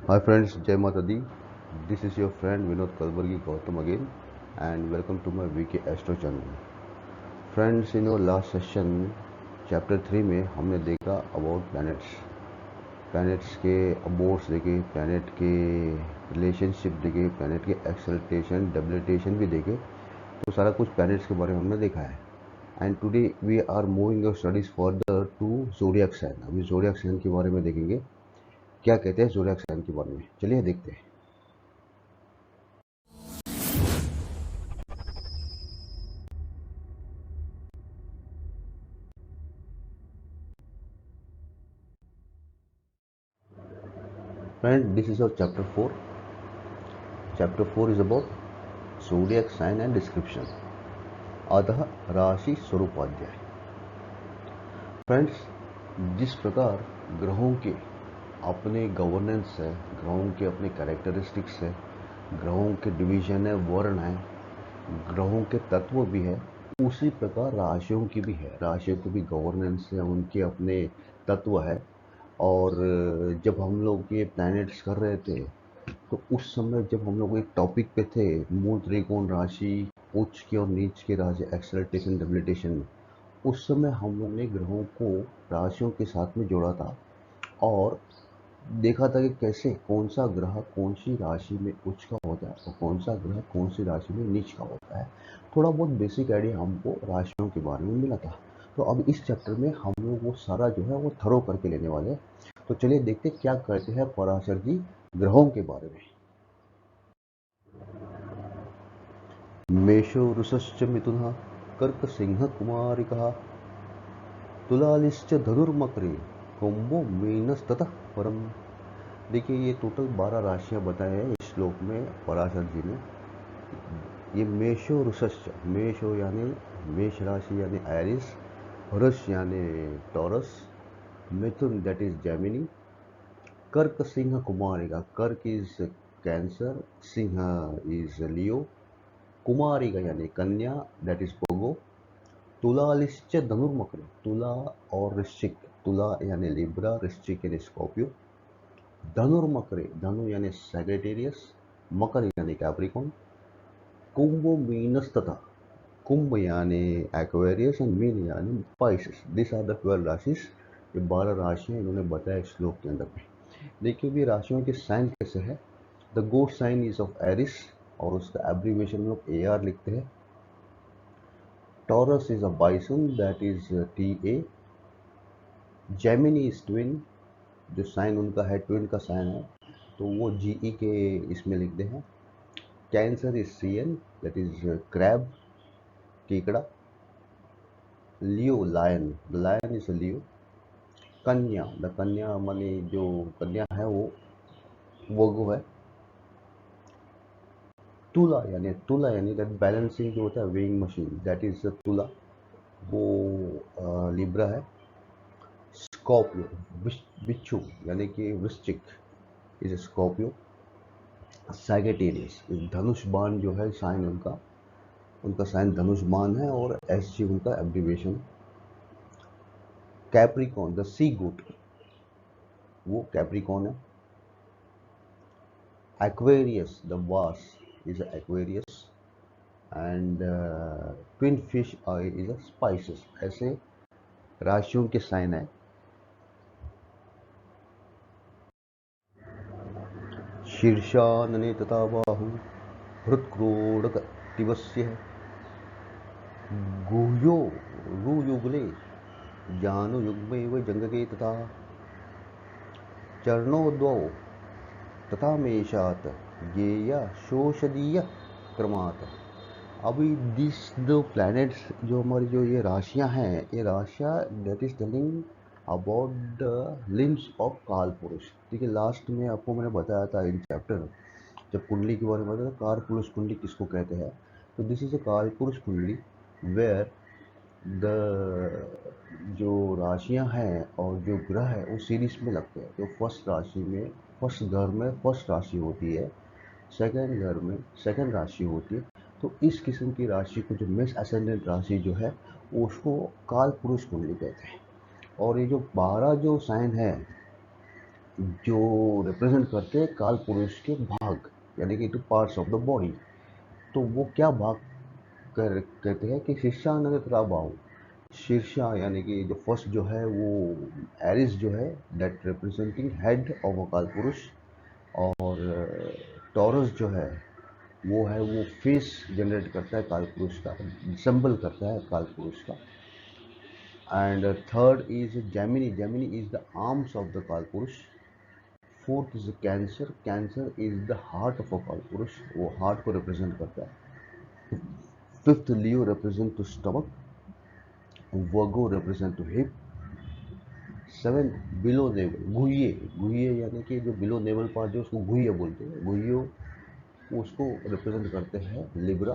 Hi friends, Jai Mata Di. This is your friend Vinod Kalburgi Gautam again and welcome to my VK Astro channel. Friends, in our last session chapter 3 में हमने देखा about planets के अबोर्ड्स देखे, planet के relationship देखे, planet के acceleration, debilitation भी देखे, तो सारा कुछ planets के बारे में हमने देखा है. And today we are moving our studies further to zodiac sign. अभी zodiac sign के बारे में देखेंगे, क्या कहते हैं zodiac sign के बारे में. चलिए देखते हैं. Friend, this is our chapter 4. Chapter 4 is about zodiac sign and description. अतः राशि स्वरूपाध्याय. फ्रेंड्स, जिस प्रकार ग्रहों के अपने गवर्नेंस है, ग्रहों के अपने कैरेक्टरिस्टिक्स है, ग्रहों के डिवीजन है, वर्ण है, ग्रहों के तत्व भी है, उसी प्रकार राशियों की भी है. राशियों की भी गवर्नेंस है, उनके अपने तत्व है. और जब हम लोग ये प्लैनेट्स कर रहे थे तो उस समय जब हम लोग एक टॉपिक पे थे, मूल त्रिकोण राशि, उच्च की और नीच की राशि, एक्सेलरेशन डेबिलिटेशन, उस समय हम लोग ने ग्रहों को राशियों के साथ में जोड़ा था और देखा था कि कैसे कौन सा ग्रह कौन सी राशि में उच्च का होता है और कौन सा ग्रह कौन सी राशि में नीच का होता है. थोड़ा बहुत बेसिक आइडिया हमको राशियों के बारे में मिला था. तो अब इस चैप्टर में हम लोग वो सारा जो है वो थरो करके लेने वाले हैं. तो चलिए देखते क्या कहते हैं पराशर जी ग्रहों के बारे में. मेषो वृषश्च मिथुनः कर्क सिंह कुमारिकः तुलालिश्च धनुर्मकरे कुंभो मीनस्ततः परम. देखिए ये टोटल 12 राशियां बताए हैं इस श्लोक में पराशर जी ने. ये मेषो वृषश्च, मेषो यानी मेष राशि यानी एरिस, वृष यानी Taurus, Mithun that is Gemini, Kark Singh Kumarika, Kark is Cancer, Singh is Leo, Kumarika यानी कन्या दैट इज पोगो, तुलालिश्च धनुर्मकर, तुला और वृश्चिक, तुला यानी लिब्रा, वृश्चिक यानी स्कॉर्पियो, धनुर्मकरे, धनु यानी सैजिटेरियस, मकर यानी कैप्रिकॉन, कुंभ मीनस तथा, कुंभ यानी एक्वेरियस एंड मीन यानी पाइसेस. दिस आर द 12 राशिस. ये 12 राशियां इन्होंने बताया श्लोक के अंदर में. देखिए भी राशियों के साइन कैसे है. द गोड साइन इज ऑफ एरिस और उसका एब्रीविएशन में लोग AR लिखते हैं. Taurus is a bison that is TA. Gemini is twin, जो साइन उनका है ट्विन का साइन है तो वो GE के इसमें लिखते हैं. Cancer is CN that is crab, केकड़ा. Leo lion, the lion is Leo. Kanya, the कन्या माने जो कन्या है वो वर्गो है. तुला यानी दैट बैलेंसिंग जो होता है वेइंग मशीन दैट इज तुला, वो लिब्रा है. स्कॉर्पियो, बिच्छू यानी कि वृश्चिक इज स्कॉर्पियो. सैजिटेरियस, धनुष बाण जो है साइन उनका, उनका साइन धनुष बाण है और SG उनका एब्रिविएशन. कैप्रिकॉन, द सी गोट, वो कैप्रिकॉन है. एक्वेरियस, द वास is Aquarius. And twin fish is a spices. ऐसे राशियों के साइन है. शीर्षानने तथा बाहु हृत्क्रोडक दिवस्य गुह्यो रुयुगले जानुयुग्मैव जंगके तथा चरणोद्वौ तथा मेषात गेया शोषदीय क्रमात्. अभी दिस दो प्लैनेट्स जो हमारी जो ये राशियां हैं, ये राशियां that is telling about the limbs of काल पुरुष. देखिए लास्ट में आपको मैंने बताया था इन चैप्टर जब कुंडली के बारे में बताया था काल पुरुष कुंडली किसको कहते हैं. तो दिस इज अ काल पुरुष कुंडली वेयर द जो राशियां हैं और जो ग्रह है वो सीरीज में लगते हैं. तो फर्स्ट राशि में, फर्स्ट घर में फर्स्ट राशि होती है, सेकंड घर में सेकंड राशि होती है. तो इस किस्म की राशि को जो मेष असेंडेंट राशि जो है उसको काल पुरुष कुंडली कहते हैं. और ये जो 12 जो साइन है जो रिप्रेजेंट करते हैं काल पुरुष के भाग, यानी कि two parts of the body. तो वो क्या भाग कहते हैं कि शीर्षानंद भाव। शीर्षा यानी कि जो फर्स्ट जो है वो एरिस जो है, that representing head of a Kal पुरुष। और टॉरस जो है वो फेस जनरेट करता है काल पुरुष का, सिंबल करता है काल पुरुष का। And third is Gemini, Gemini is the arms of the Kal Purush. Fourth is Cancer, Cancer is the heart of a Kal Purush, वो हार्ट को रिप्रेजेंट करता है। Fifth Leo represent to stomach, Virgo represent to hip. Seven below navel, गुहिये, गुहिये यानी कि जो below naval part जो उसको गुहिये बोलते हैं, गुहियो उसको रिप्रेजेंट करते हैं लिब्रा।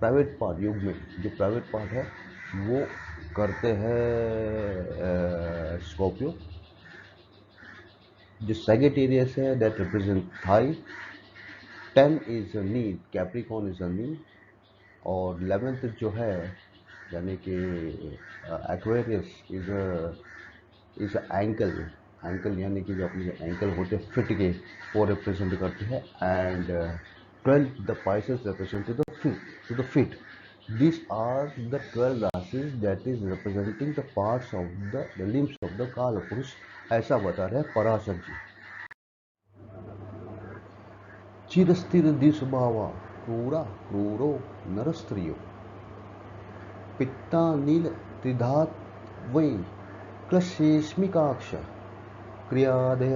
प्राइवेट पार्ट योग में जो प्राइवेट पार्ट है वो करते हैं स्कॉर्पियो। जो सेजिटेरियस है that represent thigh. 10 is knee, Capricorn is knee. और 11th जो है यानी कि एक्वेरियस इज एंकल, एंकल यानी कि जो अपने एंकल होते हैं फिट के, वो रिप्रेजेंट करते हैं। And 12 the Pisces represent to the feet. These are the 12 rasis that is representing the parts of the limbs of the Kala Purush, ऐसा बता रहे हैं पराशर जी। चिरस्थिर दिशभावा क्रूरा क्रूरो नरस्त्रियो पित्ता नील त्रिधात वै क्लशेष्मिकाक्ष क्रियादय।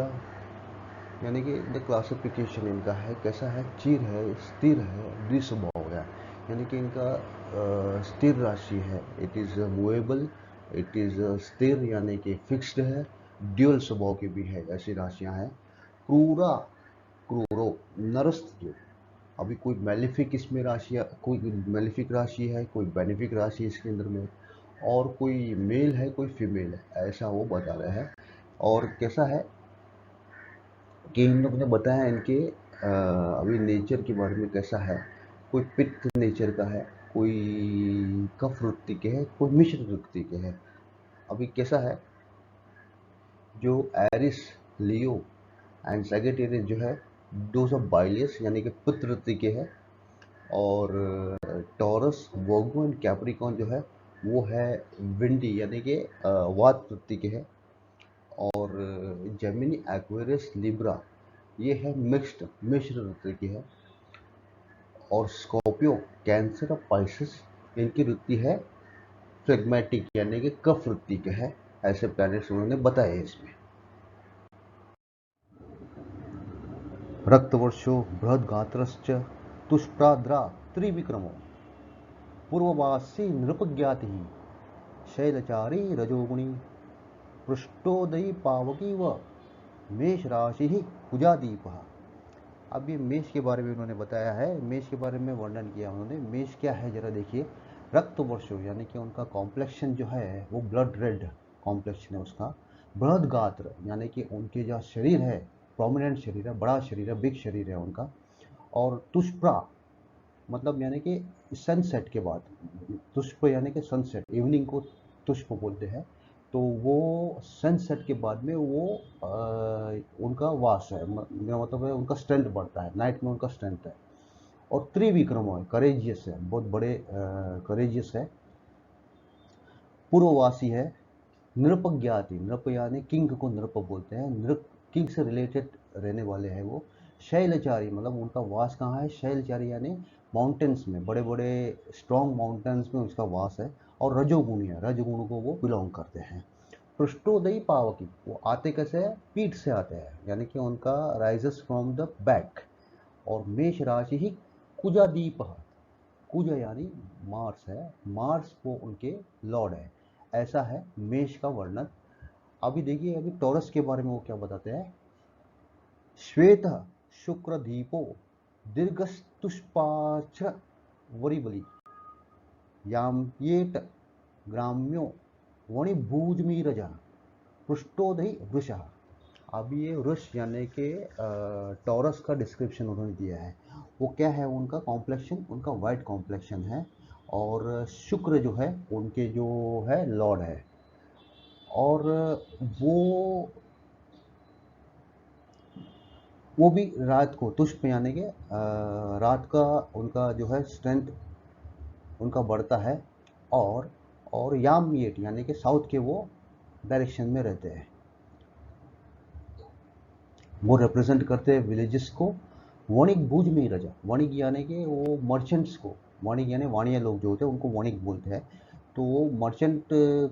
यानी कि द क्लासिफिकेशन इनका है कैसा है, चिर है, स्थिर है, द्विस्वभाव है, यानी कि इनका स्थिर राशि है, it is movable, it is स्थिर यानी कि फिक्स्ड है, ड्यूअल स्वभाव की भी है, ऐसी राशियां हैं। क्रूरा क्रूरो नरस्त्रियो, अभी कोई मेलिफिक इसमें राशि, कोई मेलिफिक राशि है, कोई बेनिफिक राशि इसके अंदर में, और कोई मेल है कोई फीमेल है, ऐसा वो बता रहे हैं। और कैसा है कि इन लोग ने बताया इनके अभी नेचर के बारे में कैसा है। कोई पित्त नेचर का है, कोई कफ वृत्ति के है, कोई मिश्र वृत्ति के है। अभी कैसा है, जो एरिस, लियो एंड सेजिटेरियस जो है डोज ऑफ बाइलियस यानी कि पित्त वृत्ति के है। और टॉरस, वर्गो एंड कैप्रिकॉन जो है वो है विंडी यानी कि वात वृत्ति के है। और जेमिनी, एक्वेरियस, लिब्रा ये है मिक्स्ड, मिश्र वृत्ति की है। और स्कॉर्पियो, कैंसर और पाइसेस इनकी वृत्ति है फ्लेग्मेटिक यानी कि कफ वृत्ति के है। ऐसे प्लैनेट्स उन्होंने बताए इसमें। रक्तवर्षो बृहद्गात्रश्च तुष्प्राद्रा त्रिविक्रमो पूर्ववासी नृपज्ञाति शैलचारी रजोगुणी पृष्ठोदयी पावकी व मेष राशि ही कुजादीप। अब ये मेष के बारे में उन्होंने बताया है, मेष के बारे में वर्णन किया उन्होंने। मेष क्या है जरा देखिए, रक्त वर्षो यानी कि उनका कॉम्प्लेक्शन जो है वो ब्लड रेड कॉम्प्लेक्शन है उसका। बृहद गात्र यानी कि उनके जो शरीर है प्रोमिनेंट शरीर है, बड़ा शरीर है, बिग शरीर है उनका। और तुष्प्रा मतलब यानी कि सनसेट के बाद, तुष्प यानी कि सनसेट, इवनिंग को तुष्प बोलते हैं। तो वो सनसेट के बाद में वो उनका वास है, मेरा मतलब है उनका स्ट्रेंथ बढ़ता है, नाइट में उनका स्ट्रेंथ है। और त्रिविक्रम है, करेजियस है, बहुत बड़े करेजियस है। पूर्ववासी है, नृपज्ञाति, नृप यानी किंग को नृप बोलते हैं, नृप किंग से रिलेटेड रहने वाले हैं वो। शैलचारी मतलब उनका वास कहाँ है, शैलचारी यानी माउंटेन्स में, बड़े बड़े स्ट्रॉन्ग माउंटेन्स में उसका वास है। और रजोगुणी है, रजगुण को वो बिलोंग करते हैं। पृष्ठोदयी पावकी, वो आते कैसे है, पीठ से आते हैं, यानी कि उनका राइजेस फ्रॉम द बैक। और मेष राशि ही कुजादीप, कुज यानी मार्स है, मार्स वो उनके लॉर्ड है। ऐसा है मेष का वर्णन। अभी देखिए अभी टॉरस के बारे में वो क्या बताते हैं। श्वेत शुक्रदीपो दीर्घस्तुष्पाच्छ वरिबली याम्येट ग्राम्यो वणिभूजमीरज पृष्ठोदय वृषः। अब ये वृष यानी कि टॉरस का डिस्क्रिप्शन उन्होंने दिया है। वो क्या है, उनका कॉम्प्लेक्शन, उनका वाइट कॉम्प्लेक्शन है। और शुक्र जो है उनके जो है लॉर्ड है। और वो वो भी रात को तुष्प यानी कि रात का उनका जो है स्ट्रेंथ उनका बढ़ता है। और यामयेट यानी कि साउथ के वो डायरेक्शन में रहते हैं। वो रिप्रेजेंट करते हैं विलेजेस को। वणिक भुज में रजा, वणिक यानी कि वो मर्चेंट्स को, वणिक यानी वाणिया लोग जो होते हैं उनको वणिक बोलते हैं। तो वो मर्चेंट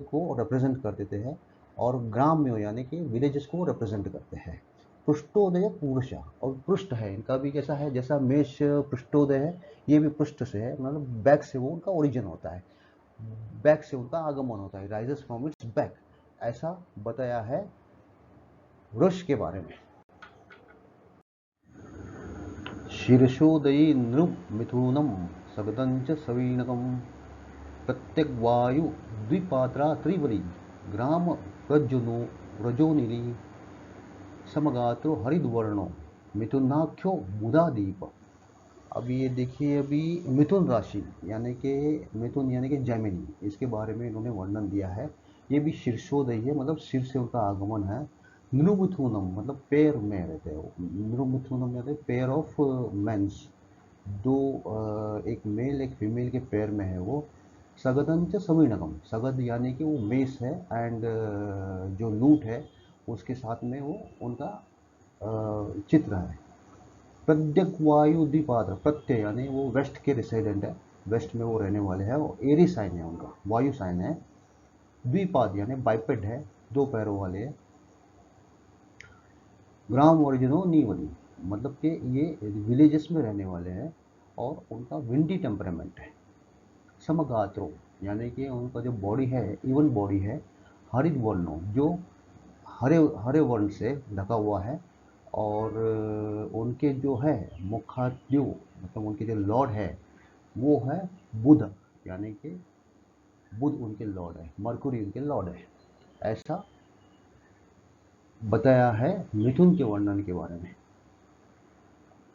को रिप्रेजेंट कर देते हैं। और ग्राम में यानी कि विलेजेस को रिप्रेजेंट करते हैं। पृष्ठोदय पुरुषा, और पृष्ठ है इनका भी कैसा है, जैसा मेष पृष्ठोदय है, ये भी पृष्ठ से है, मतलब बैक से वो उनका ओरिजिन होता है, बैक से उनका आगमन होता है, राइजेस फ्रॉम इट्स बैक, ऐसा बताया है वृष के बारे में। शीर्षोदयी नृमिथुनं सगदञ्च सवीनकं प्रत्यग्वायु द्विपात्रा त्रिवली ग्राम प्रज्जुनो रजोनिली समगात्रो हरिद्वर्णो मिथुनाख्यो बुधादीप। अब ये देखिए, अभी मिथुन राशि यानी कि मिथुन यानी कि जैमिनी, इसके बारे में इन्होंने वर्णन दिया है। ये भी शीर्षोदयी है, मतलब सिर से उनका आगमन है। नृमिथुनम मतलब पैर में रहते हैं। नृमिथुनम यानी पेयर ऑफ मेंस, दो एक मेल एक फीमेल के पैर में है वो। सगदंच सवीणकम, सगद यानी कि वो मेस है, एंड जो लूट है उसके साथ में वो उनका चित्र है। प्रत्यग्वायु द्विपात्र, प्रत्यय यानी वो वेस्ट के रेसिडेंट है, वेस्ट में वो रहने वाले हैं, और एरी साइन है उनका, वायु साइन है। द्विपाद यानी बाइपेड है, दो पैरों वाले है। ग्राम ओरिजिनो नीवली, मतलब कि ये विलेजेस में रहने वाले हैं, और उनका विंडी टेम्परामेंट है। समगात्रो यानी कि उनका जो बॉडी है इवन बॉडी है। हरित वर्णों, जो हरे हरे वर्ण से ढका हुआ है। और उनके जो है मुखाद्यो, मतलब उनके जो लॉर्ड है वो है बुध, यानी कि बुध उनके लॉर्ड है, मरकुरी उनके लॉर्ड है, ऐसा बताया है मिथुन के वर्णन के बारे में।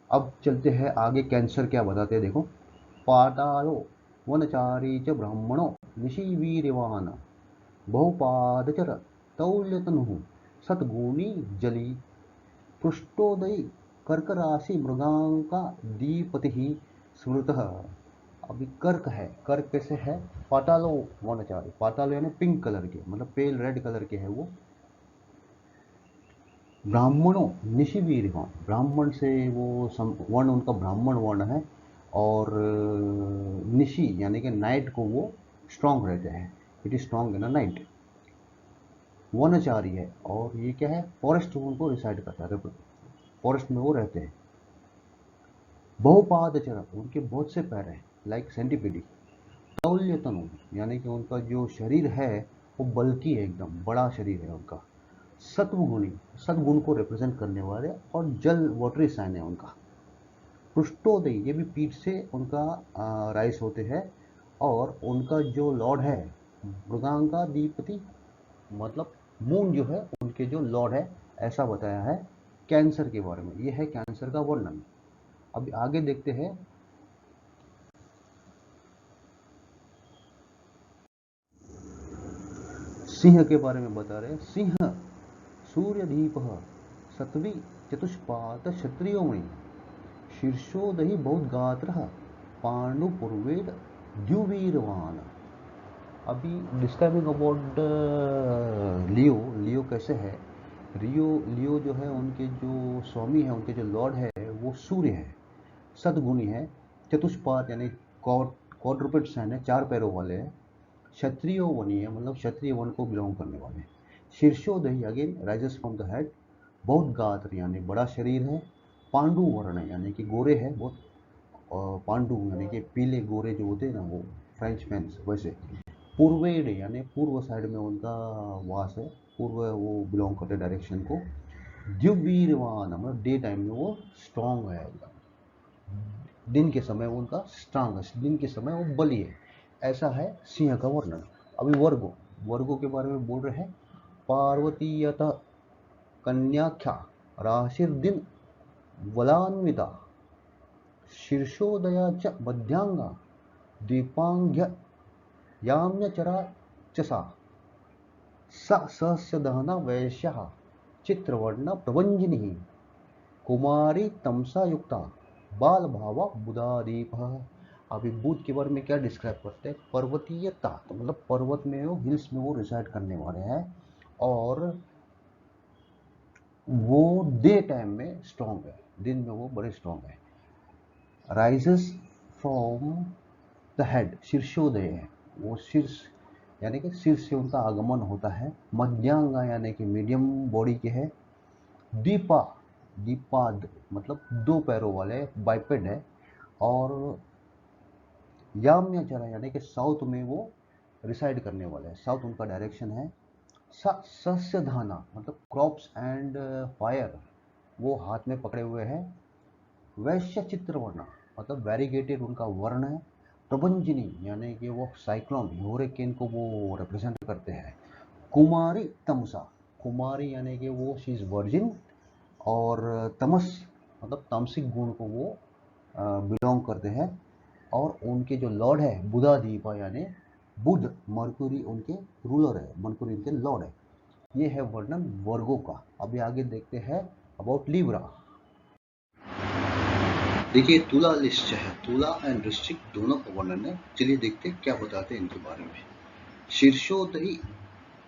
अब चलते हैं आगे, कैंसर क्या बताते हैं देखो। पातालो वनचारी च ब्राह्मणो निशिवीर्यवान बहुपादचर तौल्यतनु सतगुणी जली पृष्ठोदयी कर्क राशि मृगांका दीपति ही स्मृतः। अभी कर्क है, कर्क कैसे है, पातालो वनचारी, पातालो यानी पिंक कलर के, मतलब पेल रेड कलर के है वो। ब्राह्मणों निशिवीर, हाँ ब्राह्मण से वो वर्ण उनका ब्राह्मण वर्ण है। और निशि यानी कि नाइट को वो स्ट्रांग रहते हैं, it is strong in a night. वनचारी है, और ये क्या है, फॉरेस्ट में उनको रिसाइड करता है, फॉरेस्ट में वो रहते हैं। बहुपादचर, उनके बहुत से पैर हैं, लाइक सेंटिपिडी। तौल्य तनु यानी कि उनका जो शरीर है वो बल्कि है, एकदम बड़ा शरीर है उनका। सत्वगुणी, सद्गुण को रिप्रेजेंट करने वाले, और जल वाटरी साइन है उनका। पृष्ठोदय, ये भी पीठ से उनका राइस होते हैं। और उनका जो लॉर्ड है मृगांका दीपति, मतलब मून जो है उनके जो लॉर्ड है, ऐसा बताया है कैंसर के बारे में। ये है कैंसर का वर्णन। अब आगे देखते हैं। सिंह के बारे में बता रहे हैं। सिंह सूर्यदीप सत्वी चतुष्पात क्षत्रियोमणि शीर्षोदहि बहुत गात्र पांडुपुर्वेद द्युवीरवान। अभी डिस्क्राइबिंग अबाउट लियो, लियो कैसे है। लियो जो है उनके जो स्वामी है, उनके जो लॉर्ड है वो सूर्य है, सदगुणी है। चतुष्पाद यानी क्वाड्रुपेड साइन है, चार पैरों वाले हैं। क्षत्रिय वनी है, मतलब क्षत्रिय वन को बिलोंग करने वाले। शीर्षोदही again rises from the head. बहुत गात्र यानी बड़ा शरीर है। पांडु वर्ण है यानी कि गोरे है बहुत, और पांडु यानी कि पीले गोरे जो होते हैं ना वो फ्रेंच मैन्स वैसे। पूर्वेड यानी पूर्व साइड में उनका वास है, पूर्व वो बिलोंग करते डायरेक्शन को। द्युवीरवान मतलब डे टाइम में वो स्ट्रांग है एकदम, दिन के समय वो उनका स्ट्रांग है, दिन के समय वो बली है, ऐसा है सिंह का वर्णन। अभी वर्गो, वर्गो के बारे में बोल रहे हैं। पार्वतीयत कन्याख्या राशिर्दिन वलान्विता शीर्षोदया च मध्यांगा दीपांग्य याम्यचरा च सा स सहस्य दहना वैश्य चित्रवर्ण प्रवंजिनी कुमारी तमसा युक्ता बाल भावा बुधादीप। अभी बुध के बारे में क्या डिस्क्राइब करते हैं, पर्वतीयता, तो मतलब पर्वत में वो, हिल्स में वो रिसाइड करने वाले हैं, और वो डे टाइम में स्ट्रॉन्ग है, दिन में वो बड़े स्ट्रॉन्ग है। राइजेस फ्रॉम द हेड, शीर्षोदय है, वो शीर्ष यानी कि शीर्ष से उनका आगमन होता है। मध्यांगा यानी कि मीडियम बॉडी के है। दीपा, दीपाद मतलब दो पैरों वाले, बाइपेड है। और याम्याचरा यानी कि साउथ में वो रिसाइड करने वाले हैं, साउथ उनका डायरेक्शन है। सस्य धाना मतलब क्रॉप्स एंड फायर, वो हाथ में पकड़े हुए हैं। वैश्य चित्र वर्ण मतलब वेरीगेटेड उनका वर्ण है। प्रभंजनी यानी कि वो साइक्लोन, ह्यूरिकेन को वो रिप्रेजेंट करते हैं। कुमारी तमसा, कुमारी यानी कि वो शी इज वर्जिन, और तमस मतलब तामसिक गुण को वो बिलोंग करते हैं। और उनके जो लॉर्ड है बुधादीपा यानी बुध, मरकुरी उनके रूलर है, मरकुरी उनके लॉर्ड है। ये है वर्णन वर्गों का। अभी आगे देखते हैं अबाउट लिब्रा। देखिए तुला लिस्ट है, तुला एंड वृश्चिक दोनों का वर्णन है। चलिए देखते हैं क्या बताते हैं इनके बारे में। शीर्षोदयी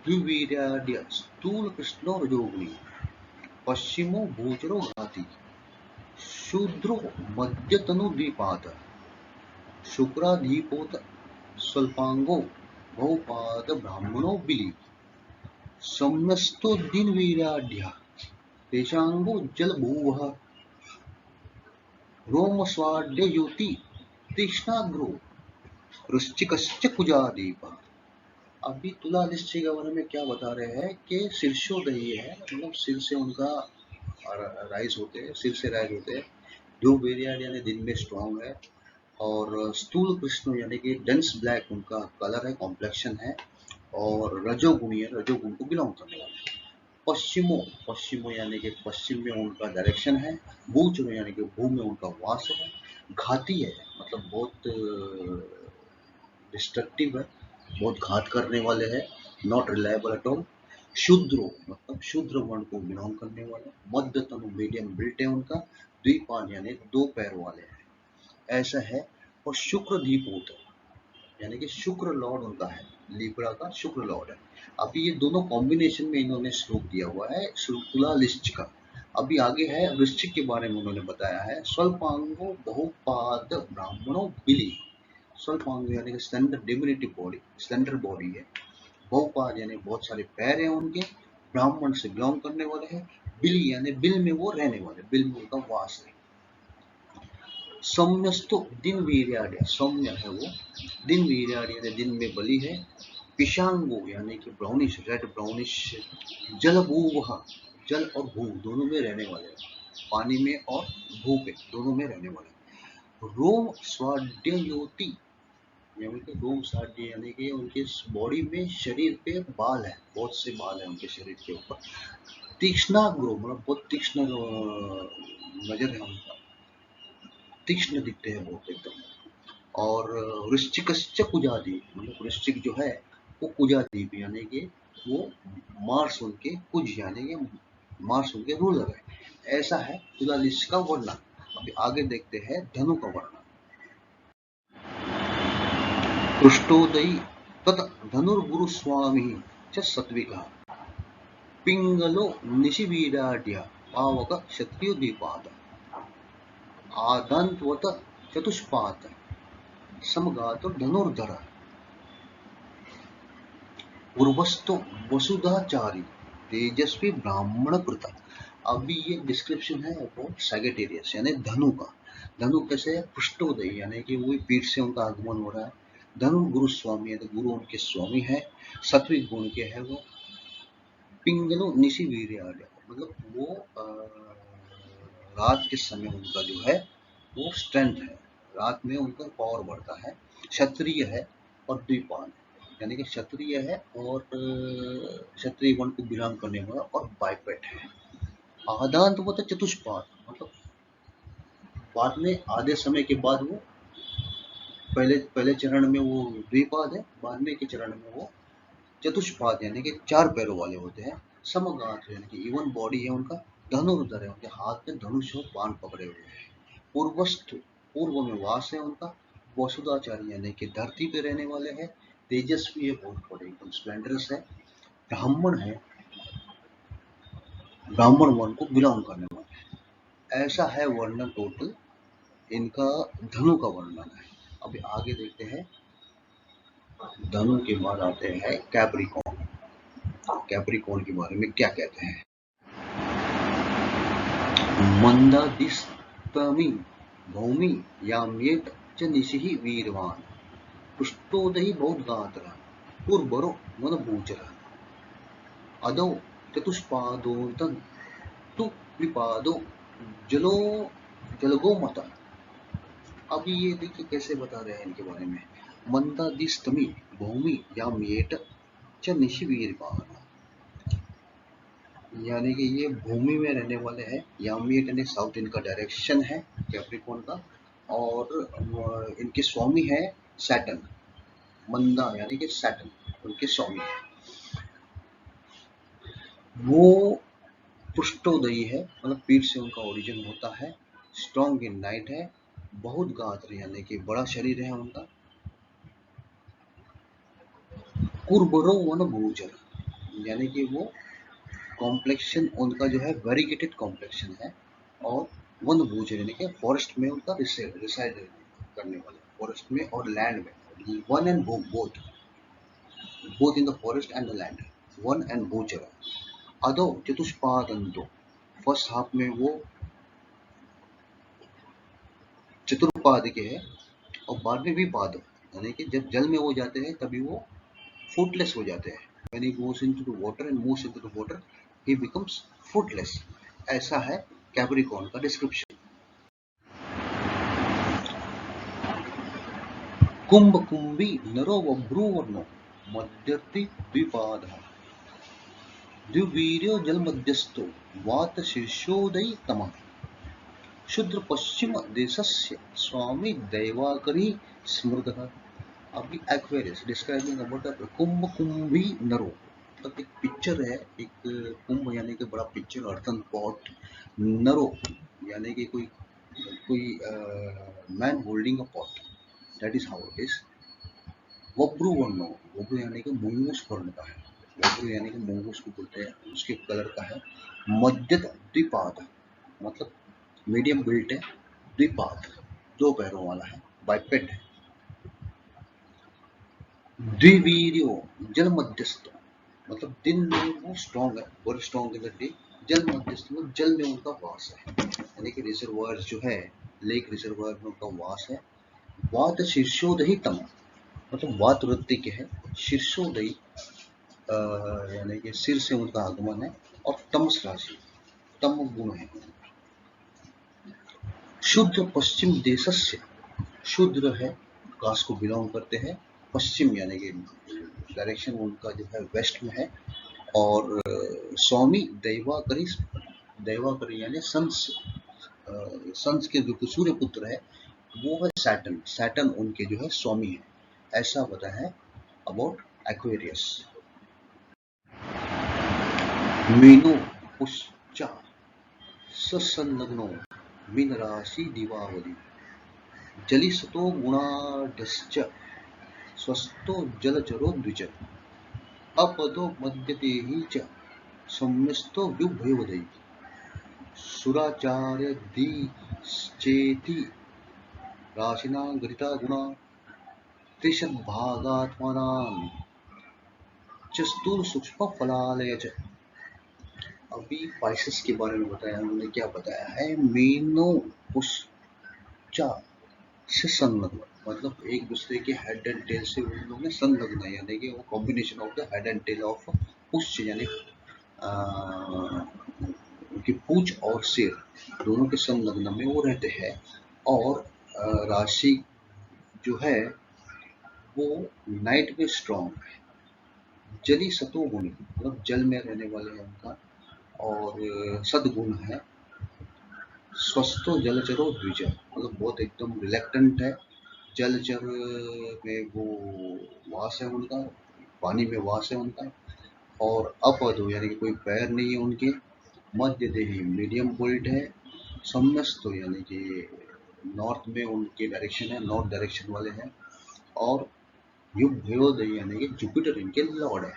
द्विवीर्याढ्य स्थूल कृष्णो रजोगुणी, पश्चिमो भूचरो घाती, शूद्रो मध्यतनु द्विपाद, शुक्राधीपोत स्वल्पांगो बहुपाद ब्राह्मणो बिली, सम्यस्तो दिनवीर्याढ्य तेषांगो जलभूवः, रोमस्वाड्ययुति तीक्ष्णाग्रो वृश्चिकश्च कुजादीप। अभी तुला निश्चय के बारे में क्या बता रहे हैं कि शीर्षोदयी है, मतलब सिर से उनका राइज होते हैं, सिर से राइज होते हैं। दो वेरियाड यानी दिन में स्ट्रॉन्ग है, और स्थूल कृष्ण यानी कि डेंस ब्लैक उनका कलर है, कॉम्प्लेक्शन है, और रजोगुणी है, रजोगुण को बिलोंग करने वाले। पश्चिमो, पश्चिमो यानी कि पश्चिम में उनका डायरेक्शन है। भूचरो यानी कि भू में उनका वास है। घाती है मतलब बहुत डिस्ट्रक्टिव है, बहुत घात करने वाले हैं, नॉट रिलायबल एट ऑल। शूद्रो मतलब शूद्र वर्ण को बिलोंग करने वाले। मध्य तनु मीडियम बिल्ट है उनका। द्विपाद यानी दो पैर वाले हैं, ऐसा है। और शुक्र दीपोत यानी कि शुक्र लॉर्ड उनका है, लिब्रा का शुक्र लॉर्ड है। अभी ये दोनों कॉम्बिनेशन में इन्होंने श्लोक दिया हुआ है तुला लिस्ट का। अभी आगे है वृश्चिक के बारे में उन्होंने बताया है। स्वल्पांगो बहुपाद ब्राह्मणों बिली, स्वल्पांग यानी कि स्लेंडर डिमिनिटिव बॉडी, स्लेंडर बॉडी है। बहुपाद यानी बहुत सारे पैर हैं उनके, ब्राह्मण से बिलोंग करने वाले हैं। बिली यानी बिल में वो रहने वाले, बिल में उनका वास है। सौम्यस्तु दिन वीर्याड्य, सौम्य है वो, दिन वीर्याड्य यानी दिन में बली है। पिशांगो यानी कि ब्राउनिश, रेड ब्राउनिश। जल भूवः, जल और भू दोनों में रहने वाले हैं, पानी में और भू पे दोनों में रहने वाले। रोम स्वाड्ययोति यानी कि रोम स्वाड्य यानी कि उनके बॉडी में, शरीर पे बाल है, बहुत से बाल है उनके शरीर के ऊपर। तीक्ष्णाग्रो मतलब बहुत तीक्ष्ण नजर है उनका, तीक्ष्ण दिखते हैं बहुत एकदम। और वृश्चिकश्च कुजादीप मतलब वृश्चिक जो है वो कुजादीप यानी कि वो मार्स उनके कुज यानी कि मार्स उनके रूलर है, ऐसा है तुला लिस्ट का वर्णन। अभी आगे देखते हैं धनु का वर्णन। पृष्ठोदयी तत् धनुर्गुरु स्वामी च सत्विका, पिंगलो निशिवीराढ्य पावक क्षत्रियो द्विपाद, आदंतवत चतुष्पाद समगात धनुर्धर, पूर्वस्तो वसुधाचारी तेजस्वी ब्राह्मण कृत। अभी ये डिस्क्रिप्शन है अबाउट सैगिटेरियस यानी धनु का। धनु कैसे है, पृष्ठोदय यानी कि वही पीठ से उनका आगमन हो रहा है। धनु गुरु स्वामी है तो गुरु उनके स्वामी है, सात्विक गुण के है वो। पिंगलो निशि वीर्यार्य मतलब वो रात के समय उनका जो है वो स्ट्रेंथ है, रात में उनका पावर बढ़ता है। क्षत्रिय है और द्विपाद यानी कि क्षत्रिय है और क्षत्रिय वर्ण को बिलोंग करने वाला, और बाइपेट है। आदांत वो तो चतुष्पाद मतलब बाद में, आधे समय के बाद वो, पहले पहले चरण में वो द्विपाद है, बाद में के चरण में वो चतुष्पाद यानी कि चार पैरों वाले होते हैं। समगात यानी कि इवन बॉडी है उनका, धनुर्धर है, उनके हाथ में धनुष और बाण पकड़े हुए हैं। पूर्वस्थ, पूर्व में वास है उनका। वसुदाचार्य यानी कि धरती पे रहने वाले हैं। तेजस्वी है, बहुत बड़े एकदम स्प्लेंडरस है। ब्राह्मण है, ब्राह्मण वर्ण को बिलोंग करने वाले। ऐसा है वर्णन टोटल इनका, धनु का वर्णन है। अभी आगे देखते हैं। धनु के बाद आते हैं कैप्रिकॉर्न। कैप्रिकॉर्न के बारे में क्या कहते हैं। मंदादिस्तमी भूमि याम्येत च निशिः वीरवान् पुष्टोदयी बहुगात्रः पूर्वरो वनभूचरः अदौ चतुष्पादोऽर्धं तु विपादो जलो जलगोमतः। अभी ये देखिए कैसे बता रहे हैं इनके बारे में। मंदादिस्तमी भूमि याम्येत च निशिः वीरवान्, यानी कि ये भूमि में रहने वाले हैं। यामियट यानी साउथ इनका डायरेक्शन है कैप्रिकॉर्न का। और इनके स्वामी है सैटर्न। मंदा यानी कि सैटर्न उनके स्वामी है। वो पुष्टोदयी है, मतलब पीठ से उनका ओरिजिन होता है। स्ट्रॉन्ग इन नाइट है। बहुत गात्र यानी कि बड़ा शरीर है उनका। कुर्बरो वन भूजर, यानी कि वो कॉम्प्लेक्शन उनका जो है वेरीगेटेड कॉम्प्लेक्शन है। और वन भूज यानी कि फॉरेस्ट में उनका रिसाइड करने वाले, फॉरेस्ट में और लैंड में। वन and both, both in the forest and the land. वन एंड भूचर। अदो चतुष्पादंतो, फर्स्ट हाफ में वो चतुर्पाद के है। और बाद में भी पाद, यानी कि जब जल में वो जाते हैं तभी वो फुटलेस हो जाते हैं। When he goes into the water and moves into the water, he becomes footless. ऐसा है कैप्रिकॉर्न का डिस्क्रिप्शन। कुंभ कुंभी नरो वभ्रुवर्णो मध्यर्थी द्विपादः द्विवीर्यो जलमध्यस्थो वात शीर्षोदयी तमः शुद्र पश्चिम देशस्य स्वामी दैवाकरी स्मृतः। अभी एक्वेरियस डिस्क्राइबिंग अबाउट कुंभ कुंभी नरो, मतलब एक पिक्चर है। एक कुंभ यानी कि बड़ा पिक्चर, अर्थन पॉट। नरो यानी कि कोई कोई man holding a pot, that is how it is. वब्रु वर्णो, वब्रु यानी कि मंगूस वर्ण का है। वब्रु यानी कि मंगूस को बोलते हैं, उसके कलर का है। मध्यत द्विपाद, मतलब मीडियम बिल्ट है। द्विपाद, दो पैरों वाला है। बाइपेड है। द्विवीर्यो जल मध्यस्थ, मतलब दिन में वो स्ट्रॉन्ग है, very strong in the day. जल मध्यस्थ में जल में उनका वास है, यानी कि रिजर्वायर जो है, लेक रिजर्वायर में उनका वास है। वात शीर्षोदही तम, मतलब वात वृत्ति के है। शीर्षोदयी यानी कि सिर से उनका आगमन है। और तमस राशि, तम गुण है। शुद्र पश्चिम देशस्य, शूद्र है, कास्ट को बिलोंग करते हैं। पश्चिम यानी कि डायरेक्शन उनका जो है वेस्ट में है। और स्वामी दैवाकरी, दैवाकरी यानी सन्स, सन्स के जो सूर्य पुत्र है वो है सैटर्न। सैटर्न उनके जो है स्वामी है। ऐसा होता है अबाउट एक्वेरियस। मीनो पुष्चा ससंलग्नो मीन राशि दिवावली जलिसतो गुणाढश्च स्वस्थो जलचरो द्विज अपदो मध्यते ही च सम्यस्तो व्युभयोदयी सुराचार्य चेति राशिना गृता गुणा त्रिशद्भागात्मनां च स्थूल सूक्ष्म फलालय च। अभी पाइसेस के बारे में बताया उन्होंने। क्या बताया है? मीनो पुष्चा से संलग्न, मतलब एक दूसरे के हेड एंड टेल से उन लोगों ने संलग्न है, यानी कि वो combination of the head and tail of पुष्च, यानी उनकी पूंछ और सिर दोनों के संलग्न में वो रहते हैं। और राशि जो है वो नाइट में स्ट्रॉन्ग है। जली सतोगुणी, मतलब जल में रहने वाले हैं उनका। और सदगुण है। स्वस्थो जलचरो द्विज, मतलब बहुत एकदम रिलेक्टेंट है। जलचर में वो वास है उनका, पानी में वास है उनका। और अपदो यानी कि कोई पैर नहीं है उनके। मध्य देही मीडियम पॉइंट है, सम्यस्तो यानी कि नॉर्थ में उनके डायरेक्शन है, नॉर्थ डायरेक्शन वाले हैं, और युभयोदय यानी कि जुपिटर इनके लॉर्ड है,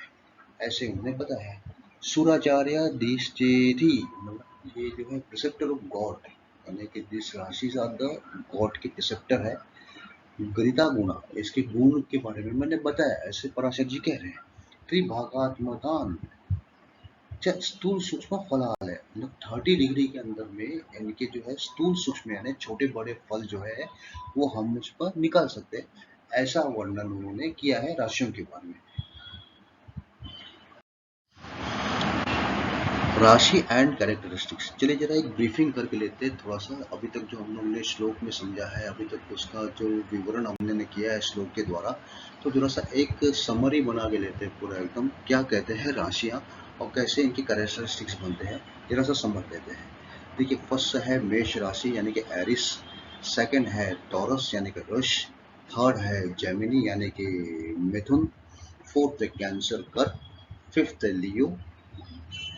ऐसे उन्हें पता है। सुराचार्य दिश्चेति मतलब ये जो है प्रिसेप्टर ऑफ गॉड, यानी कि दिस राशि आर द गॉड के प्रिसेप्टर है। गीता गुणा इसके गुण के बारे में मैंने बताया, ऐसे पराशर जी कह रहे हैं। त्रिभागात्मकान स्थूल सूक्ष्म फलाल है, मतलब 30 डिग्री के अंदर में इनके जो है स्थूल सूक्ष्म यानी छोटे बड़े फल जो है वो हम उस पर निकाल सकते हैं, ऐसा वर्णन उन्होंने किया है राशियों के बारे में। राशि एंड कैरेक्टरिस्टिक्स, चलिए जरा एक ब्रीफिंग करके लेते हैं थोड़ा सा। अभी तक जो हम लोग ने श्लोक में समझा है, अभी तक उसका जो विवरण हमने किया है श्लोक के द्वारा, तो जरा सा एक समरी बना के लेते हैं पूरा एकदम, क्या कहते हैं राशियां और कैसे इनकी कैरेक्टरिस्टिक्स बनते हैं, जरा सा समझ लेते हैं। देखिए, फर्स्ट है मेष राशि यानी कि एरिस, सेकंड है टॉरस यानी कि वृष, थर्ड है जेमिनी यानी कि मिथुन, फोर्थ है कैंसर कर्क, फिफ्थ है लियो,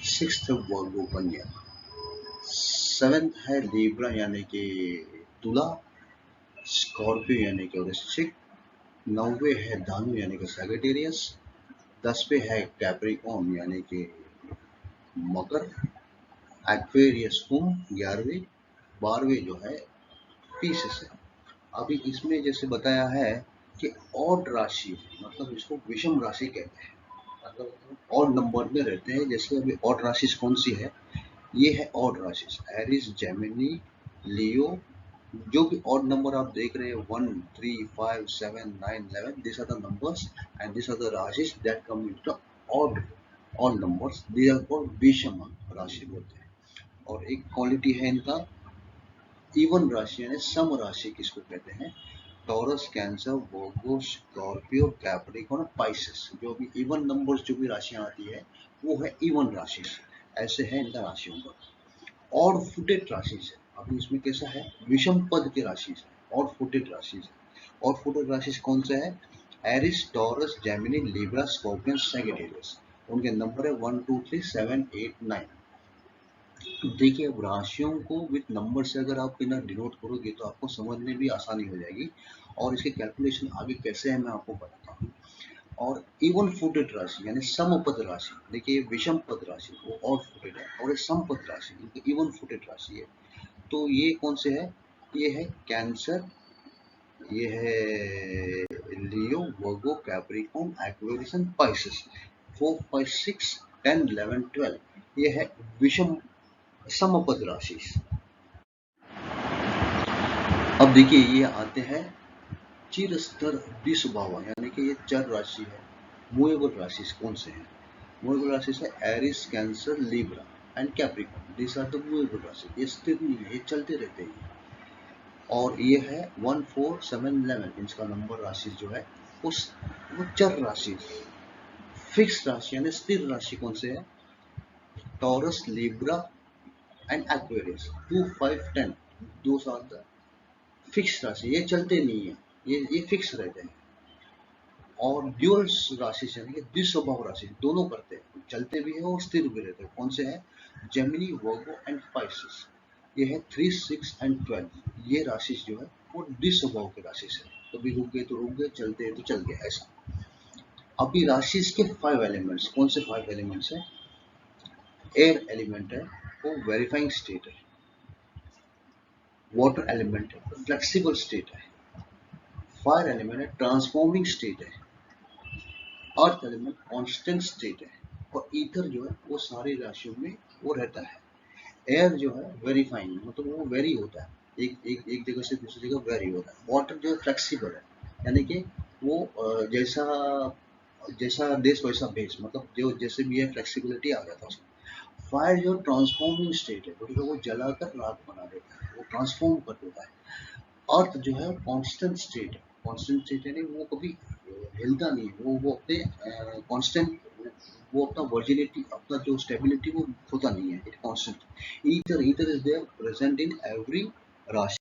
सिक्स्थ है वर्गो कन्या, सेवेंथ है लिब्रा यानी कि तुला, स्कॉर्पियो यानी कि वृश्चिक, नौवे है धानु यानी कि सैगिटेरियस, 10वें है कैप्रिकॉर्न यानी कि मकर, एक्वेरियस कुंभ 11वें, 12वें जो है पीसेस है। अभी इसमें जैसे बताया है कि ऑड राशि, मतलब इसको विषम राशि कहते हैं, मतलब ऑड नंबर में रहते हैं। जैसे अभी ऑड राशि कौन सी है, ये है ऑड राशि, एरिस, जेमिनी, लियो। जो भी ऑड नंबर आप देख रहे हैं 1 3 5 7 9 11, this are the numbers and this are the rashis that come into the odd numbers, they are called visham rashi बोलते हैं। और एक क्वालिटी है इनका इवन राशि यानी सम राशि किसको कहते हैं, टॉरस, कैंसर, वर्गो, स्कॉर्पियो, कैप्रिकॉर्न, पाइसेस। जो भी इवन नंबर्स जो भी राशियां आती है वो है इवन राशि, ऐसे है इनका राशियों का। और फुटेड राशि है, अभी इसमें कैसा है, विषम पद की राशि है और फुटेड राशि है। और फुटेड राशि कौन से है, Aries, Taurus, Gemini, Libra, scorpion, Sagittarius. उनके नंबर है 1 2 3 7 8 9। देखिए, अब राशियों को विथ नंबर से अगर आप बिना डिनोट करोगे तो आपको समझने भी आसानी हो जाएगी, और इसके कैलकुलेशन आगे कैसे है मैं आपको बताता हूँ। और इवन फुटेड राशि यानी समपद राशि, देखिए विषम पद राशि वो और फुटेड है, और ये समपद राशि इवन फुटेड राशि है। तो ये कौन से है, ये है कैंसर, ये है लियो, वर्गो, कैप्रिकॉर्न, एक्वेरियस एंड पाइसेस। 4 5 6 10 11 12 ये है विषम समपद राशि। अब देखिए, ये आते हैं चिर स्तर द्विस्वभाव यानी कि ये चर राशि है। मूवेबल राशि कौन से हैं, मूवेबल राशि है Aries, cancer, Libra and Capricorn, this are the movable राशि, ये स्थिर नहीं है, ये चलते रहते हैं। और ये है 1 4 7 11, इसका नंबर राशि जो है उस वो चर राशि। फिक्स राशि यानी स्थिर राशि कौन से है, टॉरस, लिब्रा एंड एक्वेरियस। 2 5 10, दो साल फिक्स राशि, ये चलते नहीं है, ये फिक्स रहते हैं। और ड्यूअल राशि यानी कि द्विस्वभाव राशि, दोनों करते हैं, चलते भी है और स्थिर भी रहते हैं। कौन से है, जेमिनी, वर्गो एंड पाइसेस। ये है 3 6 एंड 12, ये राशि जो है वो द्विस्वभाव की राशि है, कभी रुक गए तो रुक गए, चलते हैं तो चल गए, ऐसा। अभी राशि के 5 एलिमेंट्स, कौन से 5 एलिमेंट्स है, एयर एलिमेंट है वो वेरीफाइंग स्टेट है, वाटर एलिमेंट है फ्लेक्सिबल स्टेट है, फायर एलिमेंट है ट्रांसफॉर्मिंग स्टेट है, अर्थ एलिमेंट कांस्टेंट स्टेट है, और ईथर जो है वो सारी राशियों में वो रहता है। एयर जो है वेरीफाइंग, मतलब वो वेरी होता है, एक जगह से दूसरी जगह वेरी होता है। वाटर जो है फ्लेक्सिबल है, यानी कि वो जैसा जैसा देश वैसा भेष, मतलब जो जैसे भी है फ्लेक्सिबिलिटी आ जाता है उसमें। फायर जो ट्रांसफॉर्मिंग स्टेट है, मतलब वो जलाकर राख बना देता है, वो ट्रांसफॉर्म कर देता है। अर्थ जो है कांस्टेंट स्टेट है, कांस्टेंट स्टेट यानी वो कभी हिलता नहीं है, वो अपने कांस्टेंट, वो अपना वर्जिनिटी, अपना जो स्टेबिलिटी वो होता नहीं है, it constant. Ether is there present in every राशि।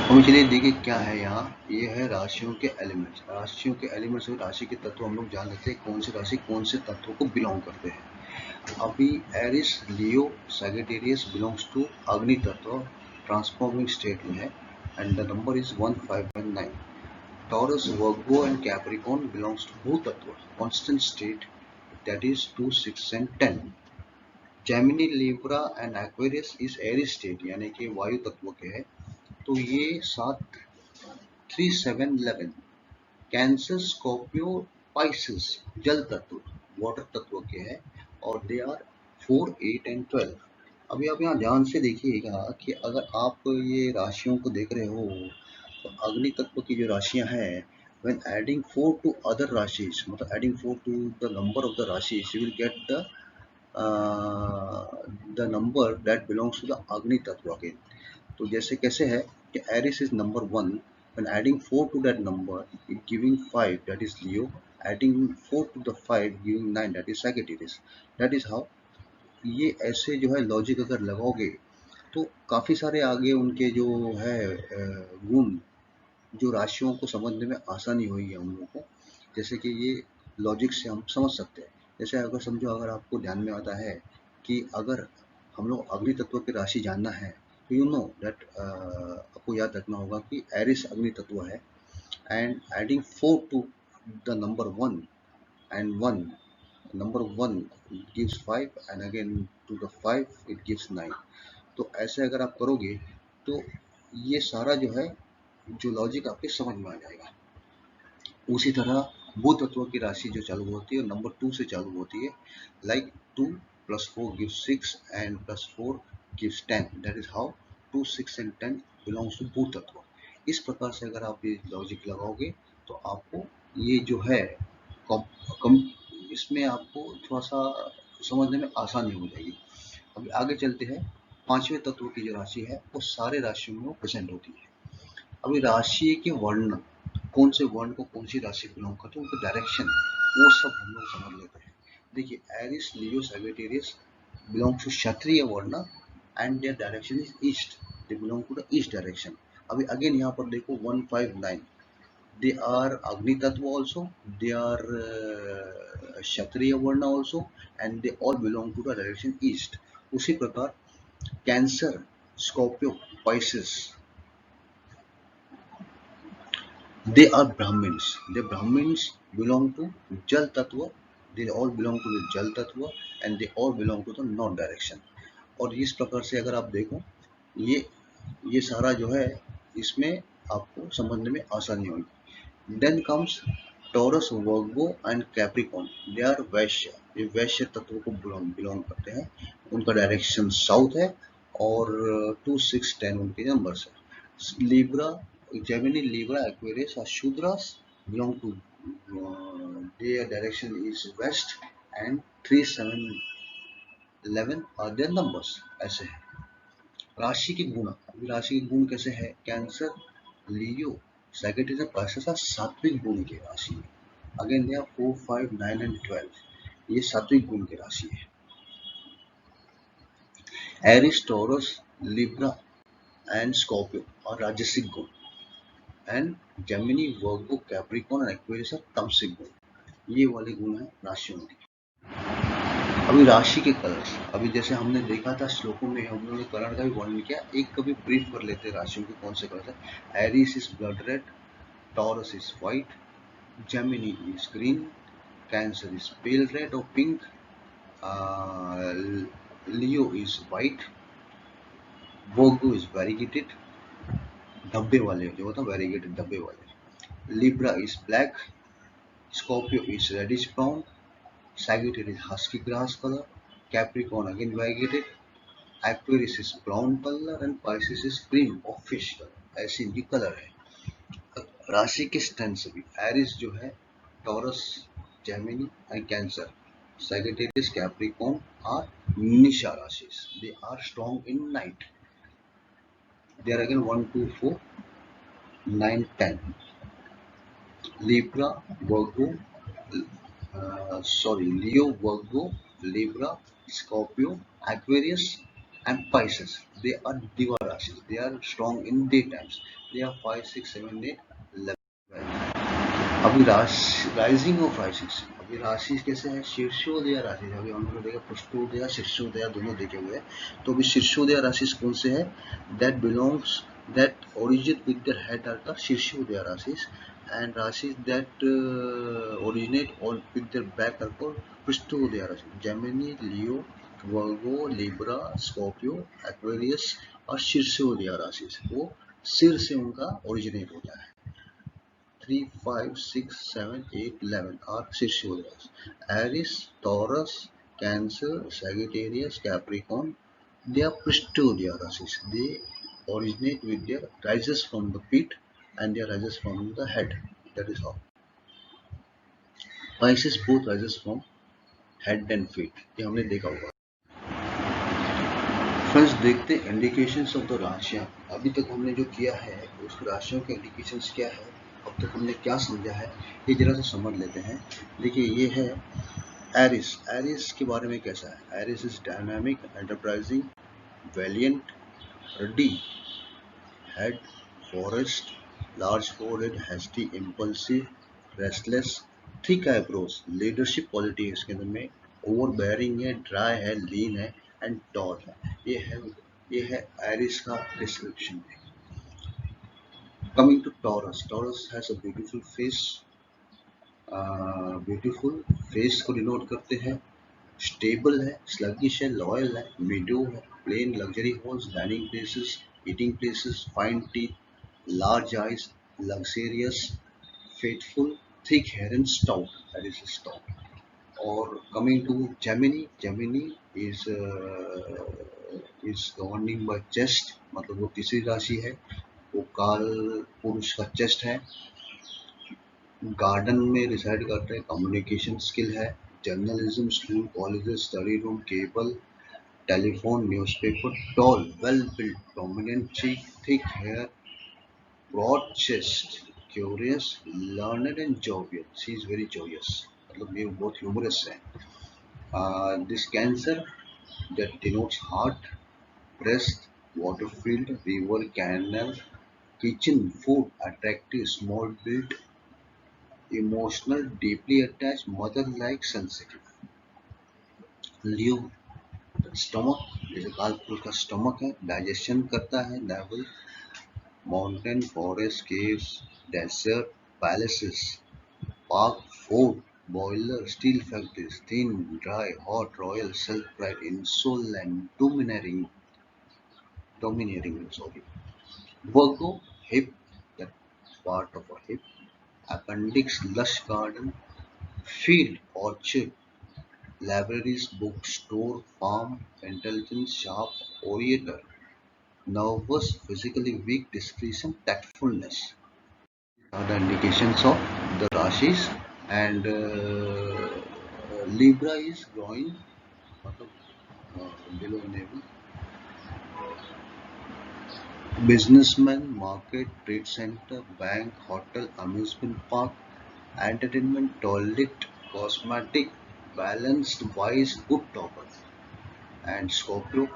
अब चलिए देखिए क्या है यहाँ, ये है राशियों के एलिमेंट्स। राशियों के एलिमेंट्स और राशि के तत्व हम लोग जान लेते हैं, कौन सी राशि कौन से तत्वों को बिलोंग करते हैं। अभी Aries Leo Sagittarius belongs to अग्नि तत्व ट्रांसफॉर्मिंग स्टेट में है and the number is 1519. Taurus, Virgo and Capricorn belongs to भू तत्व constant state that is 2, 6 and 10. Gemini, Libra and Aquarius is Aries state यानी कि वायु तत्व के है तो ये 7, 3, 7, 11. कैंसर, स्कॉर्पियो, पाइसेस जल तत्व वाटर तत्व के है और दे आर 4, 8 एंड 12. अभी आप यहाँ ध्यान से देखिएगा कि अगर आप ये राशियों को देख रहे हो तो अग्नि तत्व की जो राशियां हैं when adding 4 to other rashis मतलब adding 4 to the number of the rashis you will get the number that belongs to the अग्नि तत्व again. तो जैसे कैसे है कि Aries is number 1. When adding 4 to that number, it giving 5, that is Leo. Adding 4 to the 5, giving 9, that is Sagittarius. That is how ये ऐसे जो है लॉजिक अगर लगाओगे तो काफ़ी सारे आगे उनके जो है गुण जो राशियों को समझने में आसानी हुई है हम लोगों को. जैसे कि ये लॉजिक से हम समझ सकते हैं. जैसे अगर समझो अगर आपको ध्यान में आता है कि अगर हम लोग अग्नि तत्व की राशि जानना है तो यू नो दैट आपको याद रखना होगा कि एरिस अग्नि तत्व है and adding 4 to the number 1 and 1 number 1 gives 5 and again to the 5 it gives 9. तो ऐसे अगर आप करोगे तो ये सारा जो है जो लॉजिक आपके समझ में आ जाएगा. उसी तरह भू तत्व की राशि जो चालू होती है नंबर 2 से चालू होती है like 2 + 4 gives 6 and +4 gives 10. That is how 2, 6 and 10 belongs to भू तत्व. इस प्रकार से अगर आप ये लॉजिक लगाओगे तो आपको ये जो है कम इसमें आपको थोड़ा सा समझने में आसानी हो जाएगी. अभी आगे चलते हैं. पांचवें तत्व की जो राशि है वो सारे राशियों में प्रेजेंट होती है. अभी राशि के वर्ण कौन से वर्ण को कौन सी राशि बिलोंग करते हैं उनका डायरेक्शन वो सब हम लोग समझ लेते हैं. देखिए Aries, Leo, Sagittarius belong to Kshatriya varna and their direction is east. They belong to the east direction. अभी अगेन यहाँ पर देखो 159 दे आर अग्नि तत्व ऑल्सो, दे आर क्षत्रिय वर्ण also and they all belong to the direction east. उसी प्रकार cancer, Scorpio, Pisces they are Brahmins. The Brahmins belong to Jal Tattva. They all belong to the Jal Tattva and they all belong to the North direction. और इस प्रकार से अगर आप देखो ये सारा जो है इसमें आपको समझने में आसानी होगी. Then comes Taurus, Virgo and Capricorn. They are वैश्य. ये वैश्य तत्व को बिलोंग करते हैं. उनका डायरेक्शन साउथ है और 2, 6, 10 उनके नंबर्स है. Libra, Gemini, Libra, Aquarius are Shudras belong to their direction is west and 3, 7, 11 are their numbers. ऐसे है. राशि के गुण. अभी राशि के गुण कैसे है? कैंसर, लियो, सैगिटेरियस, पाइसेस सात्विक गुण की राशि है. Again they are 4, 5, 9 and 12. ये सात्विक गुण की राशि है. Aries, Taurus, Libra and Scorpio और राजसिक गुण एंड जेमिनी, वर्गो, कैप्रिकॉर्न और एक्वेरियस तामसिक गुण. ये वाले गुण हैं राशियों के. अभी राशि के कलर्स. अभी जैसे हमने देखा था श्लोकों में हम लोगों ने कलर का भी वर्णन किया. एक कभी ब्रीफ कर लेते हैं राशियों के कौन से कलर है. Aries is blood red, Taurus is white, Gemini is green, Cancer is pale red और pink, Leo is white, Virgo is variegated धब्बे वाले जो होता है वेरीगेटेड धब्बे वाले, Libra is black, Scorpio is reddish brown, Sagittarius is husky grass color, Capricorn again variegated, Aquarius is brown color and Pisces is green or fish color. ऐसे इनकी colour है. राशि के स्टैंड से भी एरिस जो है, Taurus, Gemini and Cancer, Sagittarius, Capricorn are nisha rashis. They are strong in night. They are again 1, 2, 4, 9, 10. Libra, Virgo, Leo, Virgo, Libra, Scorpio, Aquarius and Pisces. They are Diva Rashis. They are strong in daytimes. They are 5, 6, 7, 8, 11, 12. अभी rising of राशिस, अभी राशि कैसे है, शीर्षोदय राशि। अभी हम लोग देखा पृष्ठोदय शीर्षोदय दोनों देखे हुए हैं। तो अभी शीर्षोदय राशि कौन से है, that belongs that origin with their head are the shirshodaya rashis, and rashis that originate और with their back are called prishthodaya rashi. Gemini, Leo, Virgo, Libra, Scorpio, Aquarius और शीर्षोदय राशिस, वो सिर से उनका ओरिजिनेट होता है। 3, 5, 6, 7, 8, 11 are Cissuras. Aries, Taurus, Cancer, Sagittarius, Capricorn, they are Pishtodia rasis. They originate with their rises from the feet and their rises from the head. That is all. Pisces both rises from head and feet. ये हमने देखा होगा। Friends देखते हैं indications of the राशियाँ। अभी तक हमने जो किया है उस राशियों के इंडिकेशंस क्या है, अब तक हमने क्या समझा है, ये जरा सा समझ लेते हैं। देखिए ये है एरिस। एरिस के बारे में कैसा है, Aries is dynamic, enterprising, valiant, ruddy, head, forest, large forehead, hasty, impulsive, restless, thick eyebrows, leadership quality है इसके अंदर में, ओवरबेयरिंग है, ड्राई है, लीन है एंड टॉल है। ये है एरिस का description. Coming to Taurus, Taurus has a beautiful face को डिनोट करते हैं। स्टेबल है, स्लगिश है, लॉयल है, मीडियो है, plain luxury homes, dining places, eating places, fine teeth, large eyes, luxurious, faithful, thick hair and stout, that is stout. और coming to Gemini, Gemini is governing by chest, मतलब वो तीसरी राशि है, वो काल पुरुष का चेस्ट है। गार्डन में रिसाइड करते हैं, कम्युनिकेशन स्किल है, journalism, school, colleges, study room, cable, telephone, newspaper, tall, well built, prominent cheek, thick hair, broad chest, curious, learned and jovial. She is very joyous. मतलब ये बहुत ह्यूमरस है। This cancer that denotes heart, breast, water field, river, canal, kitchen, food, attractive, small built, emotional, deeply attached, mother-like, sensitive. Leo, stomach, जैसे कालपुरुष का stomach है, digestion करता है, navel, mountain, forest, caves, desert, palaces, park, fort, boiler, steel factories, thin, dry, hot, royal, self pride, insolent, domineering, sorry. Virgo, hip, that part of a hip, appendix, lush garden, field, orchard, libraries, bookstore, farm, intelligence, sharp, orator, nervous, physically weak, discretion, tactfulness are the indications of the Rashis. And Libra is growing below navel. Businessman, market, trade center, bank, hotel, amusement park, entertainment, toilet, cosmetic, balanced, wise, good topper. And Scorpio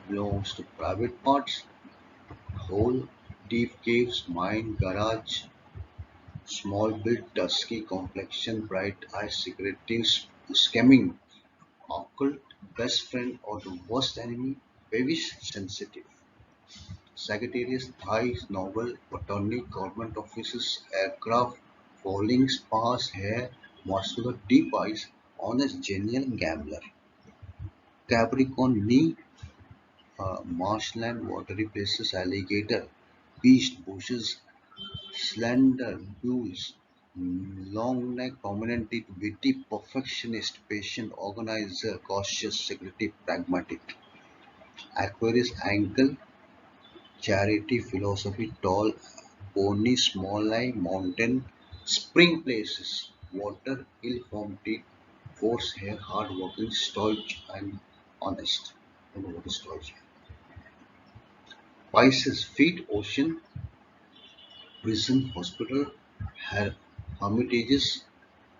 belongs to private parts, hole, deep caves, mine, garage, small build, dusky complexion, bright eyes, secretive, scheming, occult, best friend or the worst enemy, bearish, sensitive. Sagittarius, thighs, novel, platonic, government offices, aircraft, falling, sparse hair, muscular, deep eyes, honest, genuine, gambler. Capricorn, knee, marshland, watery places, alligator, beast, bushes, slender, bulls, long neck, prominent teeth, witty, perfectionist, patient, organizer, cautious, secretive, pragmatic. Aquarius, ankle, charity, philosophy, tall, bony, small eye, mountain, spring places, water, ill-formed teeth, force hair, hard-working, stoic, and honest. I don't know what is stoic. Pisces, feet, ocean, prison, hospital, hermitages,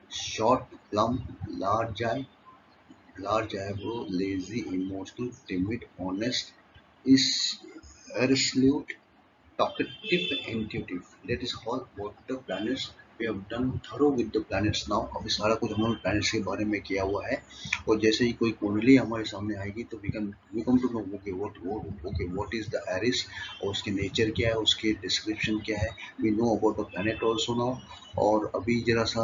short, plump, large eyebrow, lazy, emotional, timid, honest, is irresolute, talkative, intuitive. That is all what the planets we have done through with the planets now. अभी सारा कुछ हमने planets के बारे में किया हुआ है, और जैसे ही कोई कुंडली हमारे सामने आएगी तो we come to know what is the Aries, और उसके नेचर क्या है, उसके डिस्क्रिप्शन क्या है। We know about the planet also now. और अभी जरा सा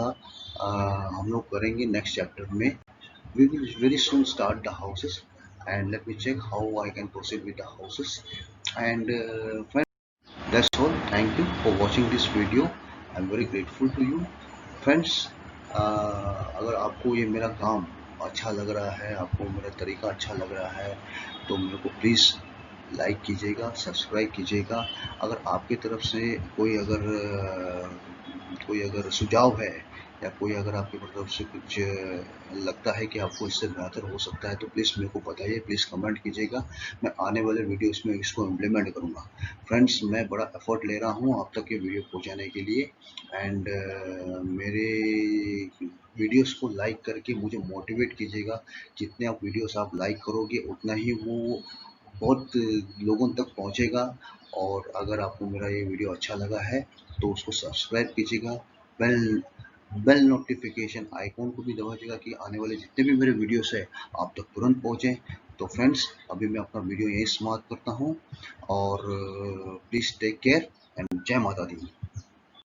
हम लोग करेंगे नेक्स्ट चैप्टर में। We will very soon start the houses, and let me check how I can proceed with the houses. And that's all. Thank you for watching this video. I'm very grateful to you, friends. अगर आपको ये मेरा काम अच्छा लग रहा है, आपको मेरा तरीका अच्छा लग रहा है, तो मेरे को प्लीज़ लाइक कीजिएगा, सब्सक्राइब कीजिएगा। अगर आपकी तरफ से कोई अगर सुझाव है, या कोई अगर आपकी तरफ से कुछ लगता है कि आपको इससे बेहतर हो सकता है, तो प्लीज़ मेरे को बताइए, प्लीज़ कमेंट कीजिएगा। मैं आने वाले वीडियोस में इसको इम्प्लीमेंट करूँगा। फ्रेंड्स, मैं बड़ा एफर्ट ले रहा हूँ आप तक ये वीडियो पहुँचाने के लिए, एंड मेरे वीडियोस को लाइक करके मुझे मोटिवेट कीजिएगा। जितने आप वीडियोस आप लाइक करोगे, उतना ही वो बहुत लोगों तक पहुँचेगा। और अगर आपको मेरा ये वीडियो अच्छा लगा है, तो उसको सब्सक्राइब कीजिएगा। बेल बेल नोटिफिकेशन आइकॉन को भी दबाइएगा कि आने वाले जितने भी मेरे वीडियोस है आप तक तुरंत पहुँचे। तो फ्रेंड्स, अभी मैं अपना वीडियो यहीं समाप्त करता हूँ, और प्लीज़ टेक केयर एंड जय माता दी।